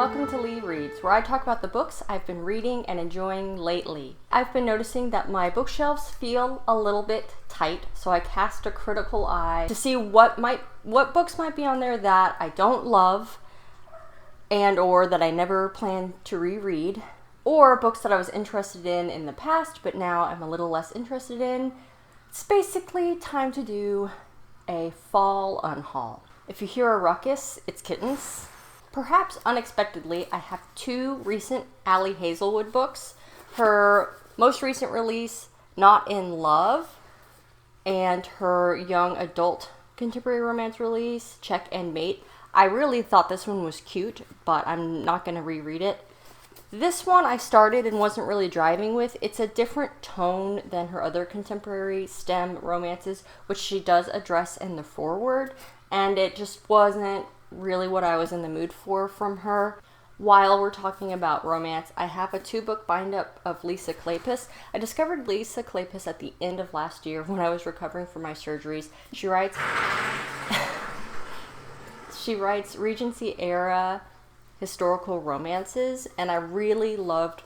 welcome to LeeReads, where I talk about the books I've been reading and enjoying lately. I've been noticing that my bookshelves feel a little bit tight, so I cast a critical eye to see what books might be on there that I don't love and or that I never plan to reread, or books that I was interested in the past but now I'm a little less interested in. It's basically time to do a fall unhaul. If you hear a ruckus, it's kittens. Perhaps unexpectedly, I have two recent Ali Hazelwood books. Her most recent release, Not in Love, and her young adult contemporary romance release, Check and Mate. I really thought this one was cute, but I'm not going to reread it. This one I started and wasn't really driving with. It's a different tone than her other contemporary STEM romances, which she does address in the foreword, and it just wasn't really what I was in the mood for from her. While we're talking about romance, I have a 2-book bind-up of Lisa Kleypas. I discovered Lisa Kleypas at the end of last year when I was recovering from my surgeries. She writes Regency-era historical romances, and I really loved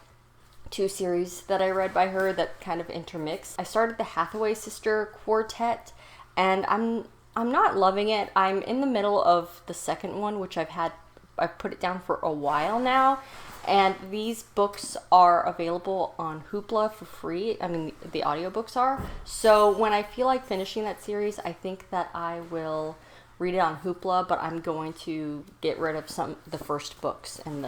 2 series that I read by her that kind of intermix. I started the Hathaway Sister Quartet, and I'm not loving it. I'm in the middle of the second one, which I've put it down for a while now, and these books are available on Hoopla for free. I mean, the audiobooks are. So when I feel like finishing that series, I think that I will read it on Hoopla, but I'm going to get rid of the first books in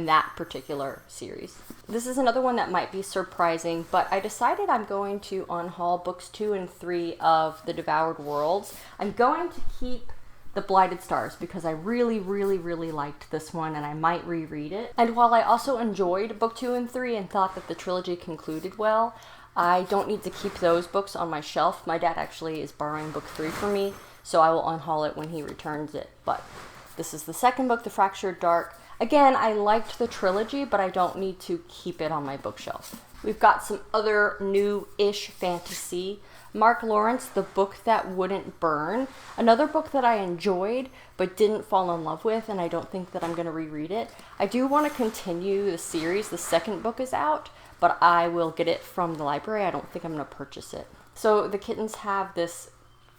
that particular series. This is another one that might be surprising, but I decided I'm going to unhaul books 2 and 3 of The Devoured Worlds. I'm going to keep The Blighted Stars because I really, really, really liked this one and I might reread it. And while I also enjoyed book 2 and 3 and thought that the trilogy concluded well, I don't need to keep those books on my shelf. My dad actually is borrowing book 3 from me, so I will unhaul it when he returns it. But this is the second book, The Fractured Dark. Again, I liked the trilogy, but I don't need to keep it on my bookshelf. We've got some other new-ish fantasy. Mark Lawrence, The Book That Wouldn't Burn. Another book that I enjoyed, but didn't fall in love with, and I don't think that I'm going to reread it. I do want to continue the series. The second book is out, but I will get it from the library. I don't think I'm going to purchase it. So the kittens have this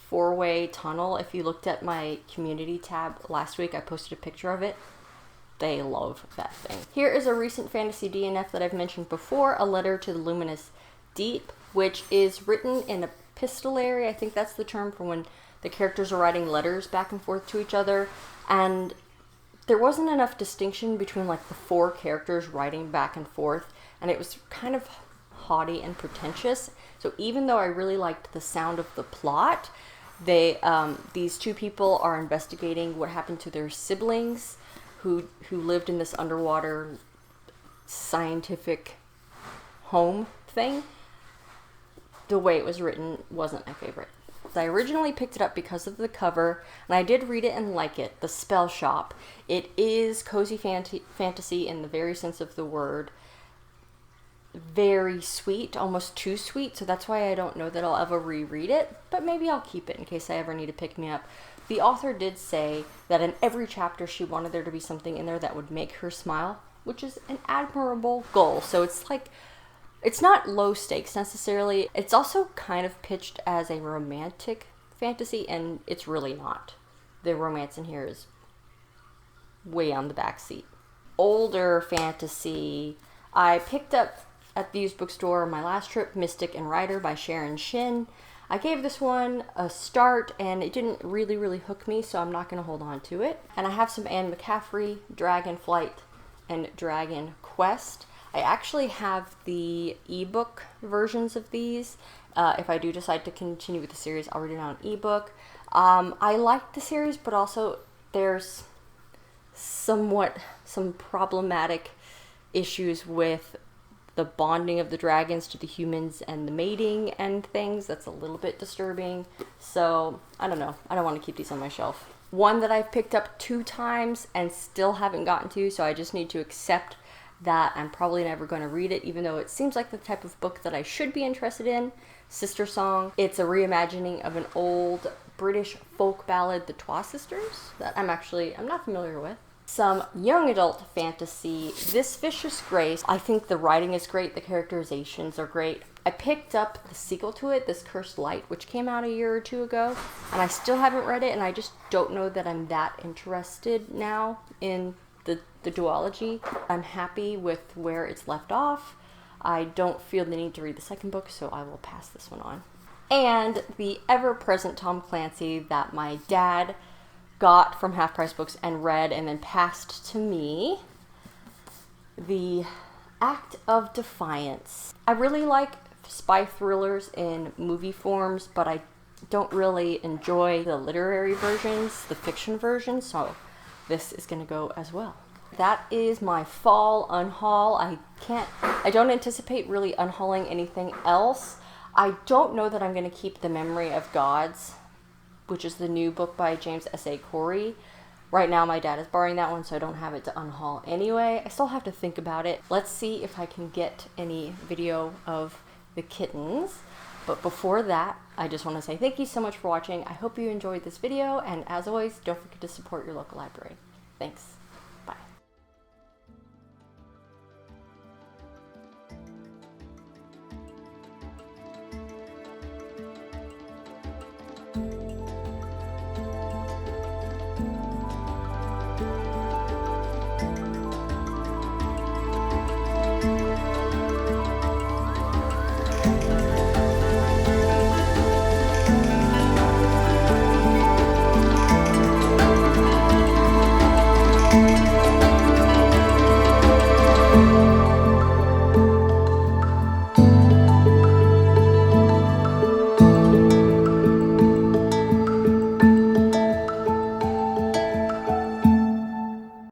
4-way tunnel. If you looked at my community tab last week, I posted a picture of it. They love that thing. Here is a recent fantasy DNF that I've mentioned before, A Letter to the Luminous Deep, which is written in epistolary. I think that's the term for when the characters are writing letters back and forth to each other, and there wasn't enough distinction between like the 4 characters writing back and forth, and it was kind of haughty and pretentious. So even though I really liked the sound of the plot, these 2 people are investigating what happened to their siblings who lived in this underwater scientific home thing. The way it was written wasn't my favorite. I originally picked it up because of the cover, and I did read it and like it. The Spell Shop. It is cozy fantasy in the very sense of the word. Very sweet, almost too sweet, so that's why I don't know that I'll ever reread it, but maybe I'll keep it in case I ever need to pick me up. The author did say that in every chapter she wanted there to be something in there that would make her smile, which is an admirable goal. So it's like, it's not low stakes necessarily. It's also kind of pitched as a romantic fantasy, and it's really not. The romance in here is way on the back seat. Older fantasy. I picked up at the used bookstore my last trip, Mystic and Rider by Sharon Shin. I gave this one a start and it didn't really, really hook me, so I'm not going to hold on to it. And I have some Anne McCaffrey, Dragonflight, and Dragon Quest. I actually have the ebook versions of these. If I do decide to continue with the series, I'll read it on ebook. I like the series, but also there's some problematic issues with the bonding of the dragons to the humans and the mating and things. That's a little bit disturbing. So, I don't know. I don't want to keep these on my shelf. One that I've picked up 2 times and still haven't gotten to, so I just need to accept that I'm probably never going to read it, even though it seems like the type of book that I should be interested in. Sister Song. It's a reimagining of an old British folk ballad, The Twa Sisters, that I'm not familiar with. Some young adult fantasy. This Vicious Grace, I think the writing is great, the characterizations are great. I picked up the sequel to it, This Cursed Light, which came out a year or two ago, and I still haven't read it, and I just don't know that I'm that interested now in the duology. I'm happy with where it's left off. I don't feel the need to read the second book, so I will pass this one on. And the ever-present Tom Clancy that my dad got from Half Price Books and read and then passed to me, The Act of Defiance. I really like spy thrillers in movie forms, but I don't really enjoy the literary versions, the fiction versions, so this is going to go as well. That is my fall unhaul. I don't anticipate really unhauling anything else. I don't know that I'm going to keep The Memory of Gods, which is the new book by James S.A. Corey. Right now my dad is borrowing that one, so I don't have it to unhaul anyway. I still have to think about it. Let's see if I can get any video of the kittens. But before that, I just want to say thank you so much for watching. I hope you enjoyed this video, and as always, don't forget to support your local library. Thanks.